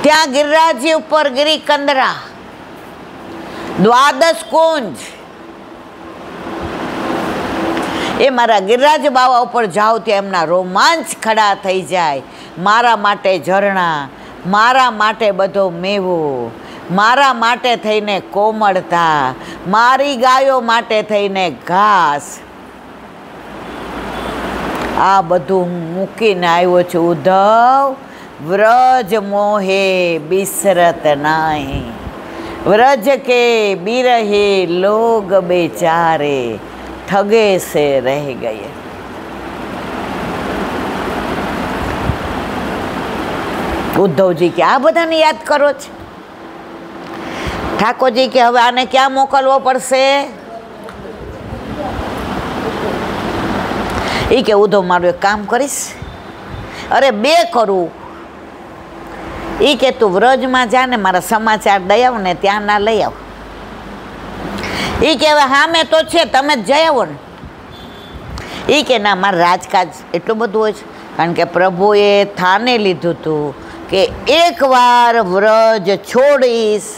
ત્યાં ગિરિરાજી ઉપર ગિરિકંદરા, દ્વાદશ કુંજ, એ મારા ગિરિરાજ બાવા ઉપર જાઓ ત્યાં એમના રોમાંચ ખડા થઈ જાય. મારા માટે ઝરણા, મારા માટે બધો મેવો, મારા માટે થઈને કોમળતા, મારી ગાયો માટે થઈને ઘાસ. આ બધું મૂકીને આવ્યો છું ઉદ્ધવ. વ્રજ મોહે બિસરત નાહી, વ્રજ કે બિરહે લોગ બેચારે, ठगे से रह गए. ઉદ્ધવજી કે આ બધાને યાદ કરો છો? ઠાકોરજી કે હવે આને ક્યાં મોકલવો પડશે? એ કે ઉદ્ધવ મારું એક કામ કરીશ. અરે બે કરું. એ કે તું વ્રજમાં જા ને મારા સમાચાર દઈ આવ ને ત્યાં ના લઈ આવ. એ કે હવે હા મેં તો છે, તમે જ જઈ આવો ને. એ કે ના મારે રાજકાજ એટલું બધું હોય છે, કારણ કે પ્રભુએ થાને લીધું હતું કે એકવાર વ્રજ છોડીશ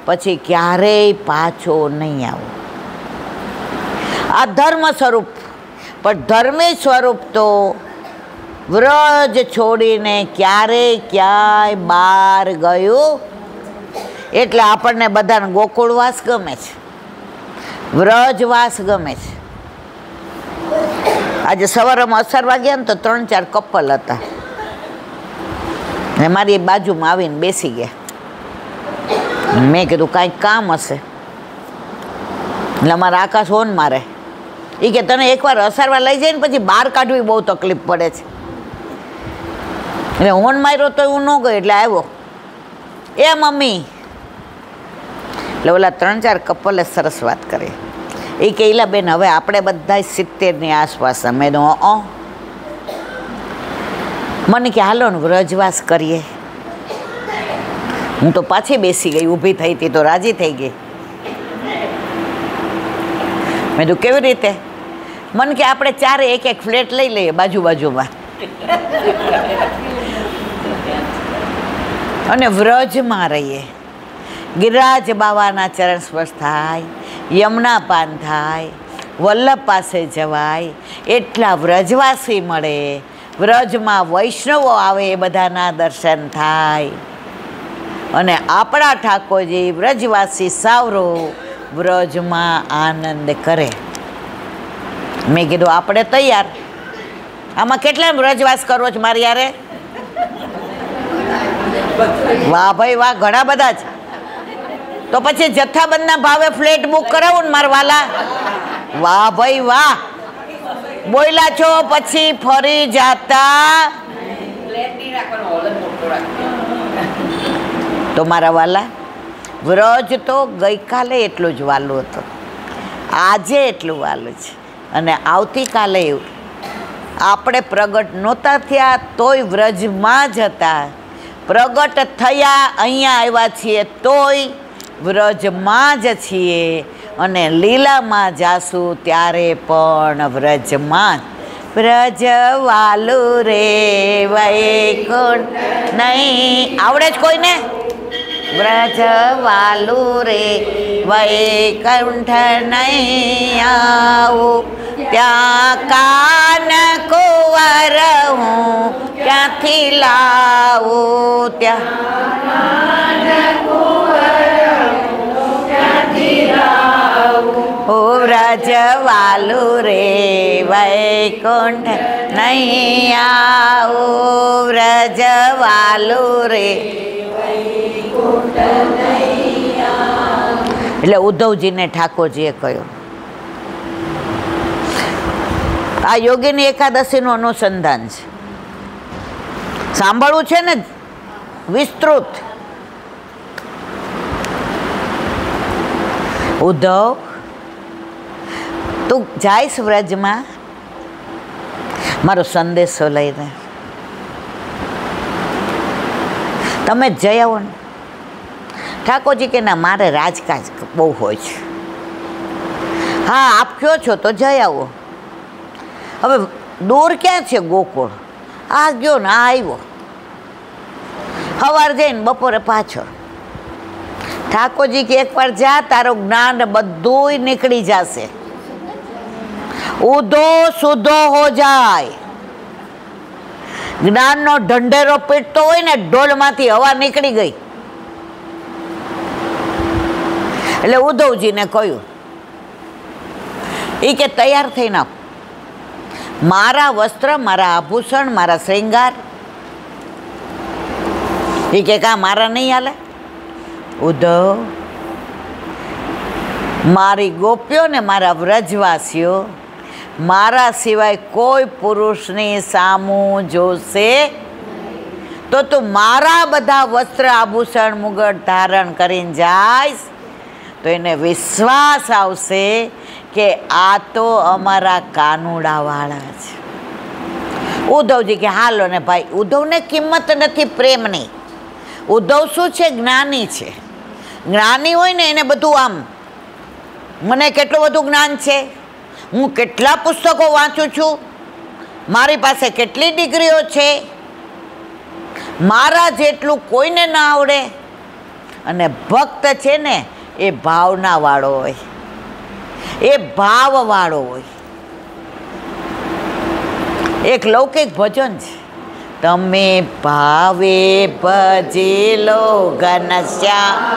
પછી ક્યારેય પાછો નહીં આવો. આ ધર્મ સ્વરૂપ, પણ ધર્મી સ્વરૂપ તો વ્રજ છોડીને ક્યારેય ક્યાંય બહાર ગયું. એટલે આપણને બધાને ગોકુળવાસ ગમે છે, વ્રજવાસ ગમે છે. આજે સવારમાં અસરવા ગયા ને તો 3-4 કપલ હતા ને મારી બાજુમાં આવીને બેસી ગયા. મેં કીધું કાંઈક કામ હશે, એટલે અમારા આકાશ હોન મારે. એ કે તને એકવાર અસરવા લઈ જાય ને પછી બહાર કાઢવી બહુ તકલીફ પડે છે. એટલે હોન માર્યો તો હું ન ગયો, એટલે આવ્યો એ મમ્મી. એટલે ઓલા 3-4 કપલે સરસ વાત કરી. એ કે ઈલા બેન હવે આપણે બધા 70ની આસપાસ. અમે તો મને કે હાલો ને વ્રજવાસ કરીએ. હું તો પાછી બેસી ગઈ, ઊભી થઈ હતી તો રાજી થઈ ગઈ. મેં તો કેવી રીતે? મને કે આપણે 4 એક ફ્લેટ લઈ લઈએ બાજુમાં અને વ્રજમાં રહીએ. ગિરિરાજ બાવાના ચરણ સ્પર્શ થાય, યમુના પાન થાય, વલ્લભ પાસે જવાય, એટલા વ્રજવાસી મળે. વ્રજમાં વૈષ્ણવો આવે, એ બધાના દર્શન થાય. અને આપણા ઠાકોરજી વ્રજવાસી સાવરો વ્રજમાં આનંદ કરે. મેં કીધું આપણે તૈયાર. આમાં કેટલા વ્રજવાસ કરવો છે મારી યારે? વાહ ભાઈ વાહ, ઘણા બધા છે. તો પછી જથ્થાબંધના ભાવે ફ્લેટ બુક કરાવું ને મારા વાલા. વાહ ભાઈ વાહ, બોયલા છો પછી ફરી જાતા. તો મારા વાલા, વ્રજ તો ગઈકાલે એટલું જ વાલું હતું, આજે એટલું વાલું છે, અને આવતીકાલે એવું. આપણે પ્રગટ નહોતા થયા તોય વ્રજમાં જ હતા, પ્રગટ થયા અહીંયા આવ્યા છીએ તોય વ્રજમાં જ છીએ, અને લીલામાં જાશું ત્યારે પણ વ્રજમાં. વ્રજ વાલું રે વૈકુંઠ નહીં. આવડે જ કોઈને? વ્રજ વાલું રે વૈકુંઠ નહીં આવું, ત્યાં કાન કુંવર હું ક્યાંથી લાવું, ત્યાં ઓ વ્રજ વાલું રે વૈકુંઠ નહીં આવું, વ્રજ વાલું રે. એટલે ઉદ્ધવજીને ઠાકોરજીએ કહ્યું. આ યોગીની એકાદશીનું અનુસંધાન છે, સાંભળવું છે ને વિસ્તૃત. ઉદ્ધવ, તું જાઈશ વ્રજમાં મારો સંદેશો લઈને, તમે જ જઈ આવો ને. ઠાકોરજી કે ના, મારે રાજકાજ બહુ હોય છે. હા આપ કહો છો તો જઈ આવો. હવે દૂર ક્યાં છે ગોકુળ? આ ગયો ને આ આવ્યો. સવાર જઈને બપોરે પાછો. ઠાકોરજી કે એકવાર જા, તારું જ્ઞાન બધુંય નીકળી જશે, ઊંધો સુધો હો જાય. જ્ઞાનનો ઢંઢેરો પીટતો હોય ને, ઢોલમાંથી હવા નીકળી ગઈ. એટલે ઉદ્ધવજીને કહ્યું, એ કે તૈયાર થઈ નાખ, મારા વસ્ત્ર, મારા આભૂષણ, મારા શ્રૃંગાર. એ કે કા મારા નહીં હાલે? ઉદ્ધવ, મારી ગોપીઓ ને મારા વ્રજવાસીઓ મારા સિવાય કોઈ પુરુષની સામું જોશે તો તું મારા બધા વસ્ત્ર આભૂષણ મુગટ ધારણ કરીને જાઈશ તો એને વિશ્વાસ આવશે કે આ તો અમારા કાનુડાવાળા છે. ઉદ્ધવજી કે હાલો ને ભાઈ. ઉદ્ધવને કિંમત નથી પ્રેમની. ઉદ્ધવ શું છે? જ્ઞાની છે. જ્ઞાની હોય ને એને બધું આમ, મને કેટલું બધું જ્ઞાન છે, હું કેટલા પુસ્તકો વાંચું છું, મારી પાસે કેટલી ડિગ્રીઓ છે, મારા જેટલું કોઈને ના આવડે. અને ભક્ત છે ને એ ભાવના વાળો હોય, એ ભાવ વાળો હોય. એક લૌકિક ભજન છે, તમે ભાવે ભજી લો ઘનશ્યામ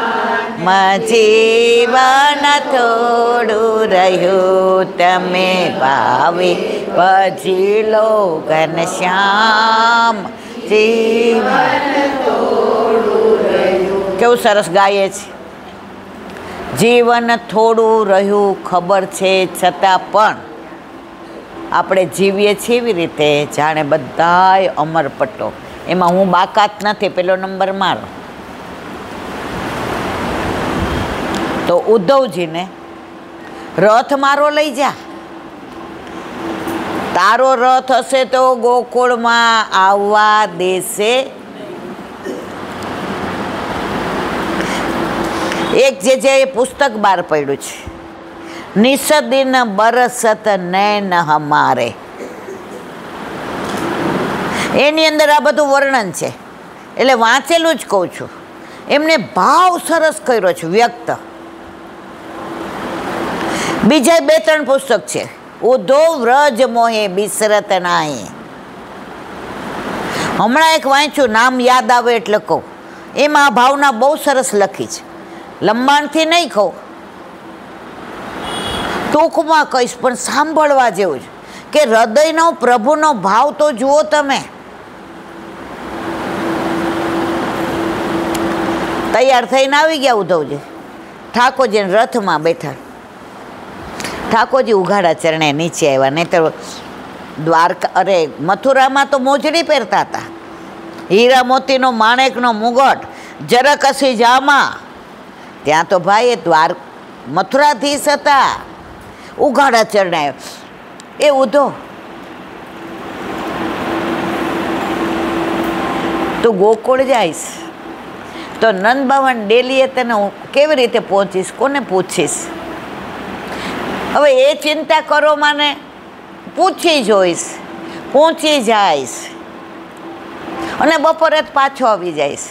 જીવન થોડું રહ્યું, તમે ભાવે ભજી લો ઘનશ્યામ જીવન થોડું રહ્યું. કેવું સરસ ગાય છે. જીવન થોડું રહ્યું ખબર છે, છતાં પણ આપણે જીવીએ છીએ એવી રીતે જાણે બધાય અમરપટ્ટો. એમાં હું બાકાત નથી, પેલો નંબર મારો. તો ઉદ્ધવજીને રથ મારો લઈ જા, તારો રથ હશે તો ગોકુળમાં આવવા દેશે. એક જે પુસ્તક બહાર પડ્યું છે, નિસદિન બરસત નૈન હમારે, એની અંદર આ બધું વર્ણન છે. એટલે વાંચેલું જ કહું છું. એમને ભાવ સરસ કર્યો છે વ્યક્ત. બીજા 2-3 પુસ્તક છે, ઉદ્ધવ વ્રજ મોહે બિસરત નાહી. હમણાં એક વાંચ્યું, નામ યાદ આવે એટલે કહું. એમાં આ ભાવના બહુ સરસ લખી છે. લંબાણથી નહીં કહું, ટૂંકમાં કહીશ, પણ સાંભળવા જેવું છે કે હૃદયનો પ્રભુનો ભાવ તો જુઓ તમે. તૈયાર થઈને આવી ગયા ઉદ્ધવજી. ઠાકોરજી રથમાં બેઠા. ઠાકોરજી ઉઘાડા ચરણે નીચે આવ્યા. નહીં તો દ્વારકા, અરે મથુરામાં તો મોજડી પહેરતા હતા, હીરા મોતીનો માણેકનો મુગટ, જરકસી જામા. ત્યાં તો ભાઈ એ મથુરાધીશ હતા. ઉઘાડા ચરણે એ ઉદ્ધવ, તું ગોકુળ જઈશ તો નંદ બાવન ડેલીએ તને કેવી રીતે પહોંચીશ, કોને પૂછીશ? હવે એ ચિંતા કરો, મને પૂછી જોઈશ, પહોંચી જઈશ અને બપોરે જ પાછો આવી જઈશ.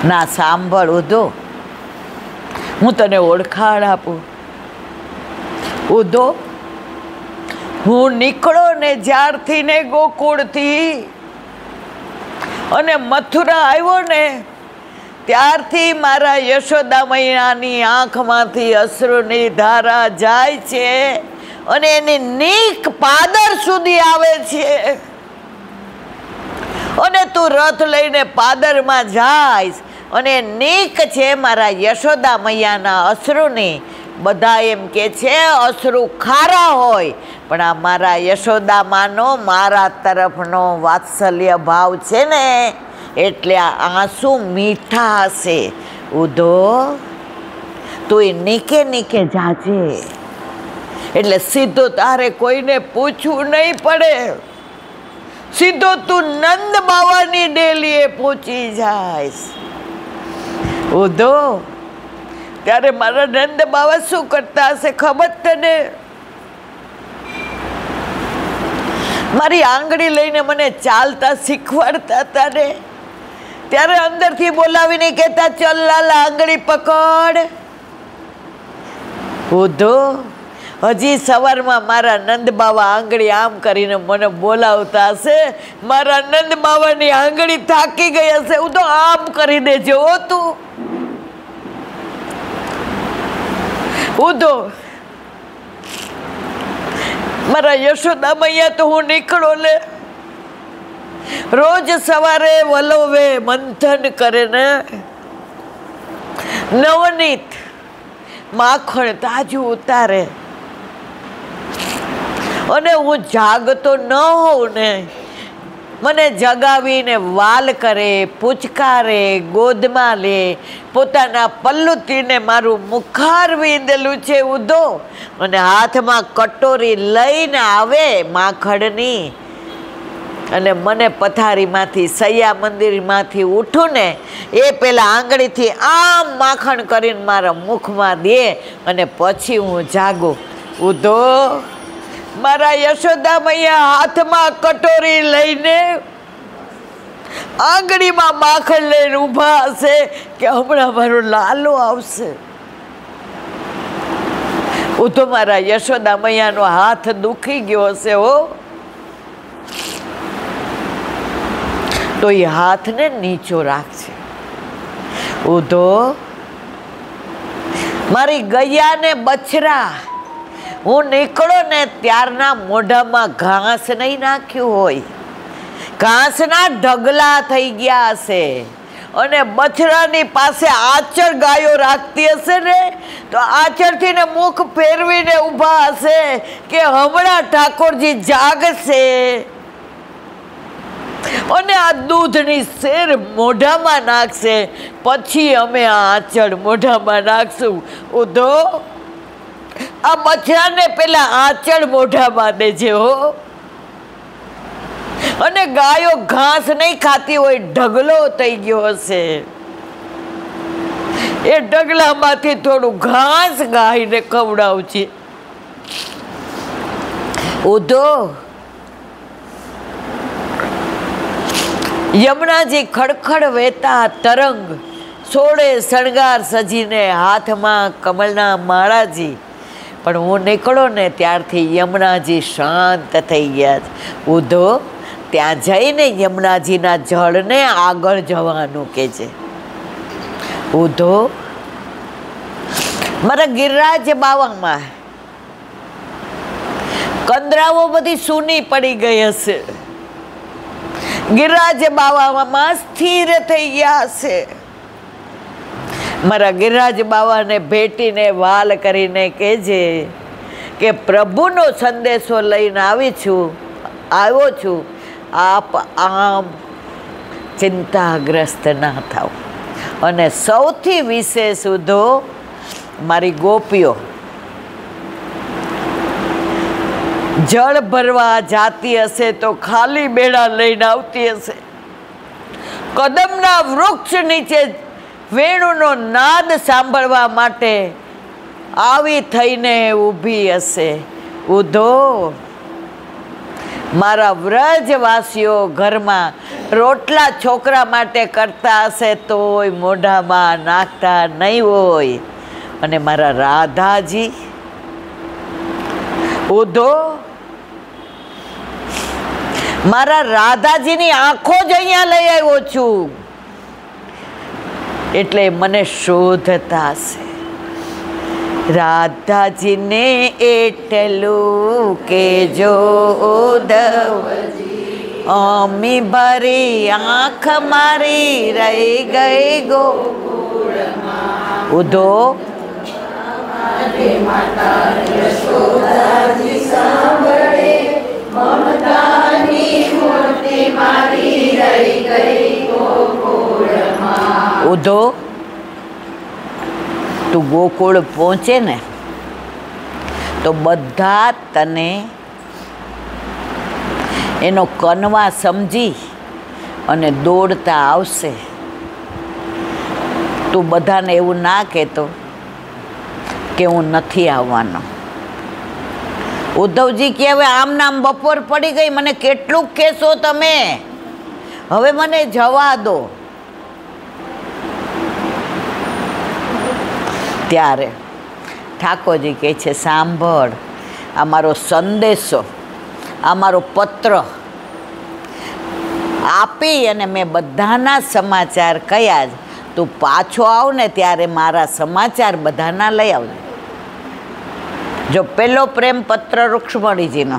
ના, સાંભળ ઉદ્ધવ, હું તને ઓળખાણ આપું. ઉદ્ધવ, હું નીકળો ને જ્યારથી ને ગોકુળથી અને મથુરા આવ્યો ને ત્યારથી મારા યશોદા મૈયાની આંખમાંથી અશ્રુની ધારા જાય છે અને એની નીક પાદર સુધી આવે છે. અને તું રથ લઈને પાદરમાં જાઈશ અને નીક છે મારા યશોદા મૈયાના અશ્રુની. બધા એમ કે છે અશ્રુ ખારા હોય, પણ આ મારા યશોદામાનો મારા તરફનો વાત્સલ્ય ભાવ છે ને, એટલે આ આંસુ મીઠા હશે. ઉદ્ધવ, તું નીકે નીકે જાજે, એટલે સીધો તારે કોઈને પૂછવું નહીં પડે. સીધો તું નંદ બાવાની ડેલીએ પહોંચી જાઈશ. ઉદ્ધવ, ત્યારે મારા નંદ બાવા શું કરતા હશે ખબર તને? મારી આંગળી લઈને મને ચાલતા શીખવાડતા હતા ને, ત્યારે અંદરથી બોલાવીને કહેતા, ચલ લાલા આંગળી પકડ. ઉધો હજી સવારમાં મારા નંદ બાવા આંગળી આમ કરીને મને બોલાવતા હશે. મારા નંદ બાવાની આંગળી થાકી ગઈ હશે. હું તો આમ કરી દેજો તું. ઉધો મારા યશોદા મૈયા તો હું નીકળો લે. રોજ સવારે વલોવે મંથન કરે ને નવનીત માખણ તાજું ઉતારે, અને હું જાગતો ન હોઉં ને મને જગાવીને વાલ કરે, પૂચકારે, ગોદમાં લે, પોતાના પલ્લુતીને મારું મુખાર વીંધેલું છે ઉધો, અને હાથમાં કટોરી લઈને આવે માખણની, અને મને પથારીમાંથી સૈયા મંદિરમાંથી ઉઠું ને એ પેલા આંગળીથી આમ માખણ કરીને મારા મુખમાં દે, અને પછી હું જાગું. ઉધો મારા યશોદા મૈયા હાથમાં કટોરી લઈને આંગળીમાં માખણ લઈને ઊભા હશે કે હમણાં મારો લાલો આવશે. ઉધો મારા યશોદા મૈયાનો હાથ દુખી ગયો હશે હો, તો એ હાથને નીચો રાખશે. ઉધો મારી ગૈયા ને બછરા, હું નીકળો ને ત્યારના મોઢામાં ઘાસ નહીં નાખ્યું હોય, ઘાસના ઢગલા થઈ ગયા હશે, અને બછરાની પાસે આચર ગાયો રાખતી હશે ને તો આચરથી ને મુખ ફેરવીને ઊભા હશે કે હમણાં ઠાકોરજી જાગશે, અને આ દૂધની શેર મોઢામાં નાખશે, પછી અમે આ આંચળ મોઢામાં નાખશું. ઉધો આ બચ્ચાને પેલા આંચળ મોઢામાં દેજે હો. અને ગાયો ઘાસ નહીં ખાતી હોય, ઢગલો થઈ ગયો હશે, એ ઢગલામાંથી થોડું ઘાસ ગાયને ખવડાવજે. ઉધો યમુનાજી ખડખડ વહેતા તરંગ, સોળે શણગાર સજીને હાથમાં કમળના માળાજી, પણ હું નીકળો ને ત્યારથી યમુનાજી શાંત થઈ ગયા. ઉધો ત્યાં જઈને યમુનાજીના જળને આગળ જવાનું કે છે. ઉધો મારા ગિરિરાજ બાવામાં કંદરાઓ બધી સૂની પડી ગઈ હશે, ગિરિરાજ બાવામાં સ્થિર થઈ ગયા હશે. મારા ગિરિરાજ બાવાને ભેટીને વાલ કરીને કહેજે કે પ્રભુનો સંદેશો લઈને આવ્યો છું, આપ આમ ચિંતાગ્રસ્ત ના થાવ. અને સૌથી વિશેષ ઉધો મારી ગોપીઓ જળ ભરવા જાતી હશે તો ખાલી બેડા લઈને આવતી હશે, કદમના વૃક્ષ નીચે વેણુનો નાદ સાંભળવા માટે આવી થઈને ઊભી હશે. ઉધો મારા વ્રજવાસીઓ ઘરમાં રોટલા છોકરા માટે કરતા હશે તોય મોઢામાં નાખતા નહીં હોય. અને મારા રાધાજી ઉધો મારા રાધાજીની આંખો જ અહીંયા લઈ આવ્યો છું, એટલે મને શોધતા હશે. રાધાજીને એટલું કે જો અમી ભરી આંખ મારી રહી ગઈ ગો. ઉધો ઉધો તું ગોકુળ પહોંચે ને તો બધા તને એનો કનવા સમજી અને દોડતા આવશે. તું બધાને એવું ના કહેતો કે હું નથી આવવાનો. ઉદ્ધવજી કે હવે આમ નામ બપોર પડી ગઈ, મને કેટલુંક કહેશો તમે, હવે મને જવા દો. ત્યારે ઠાકોરજી કહે છે, સાંભળ, આ મારો સંદેશો, આ મારો પત્ર આપી અને મેં બધાના સમાચાર કહ્યા જ. તું પાછો આવ ને ત્યારે મારા સમાચાર બધાના લઈ આવજે. જો પેલો પ્રેમ પત્ર રૂક્ષ્મણીજીનો,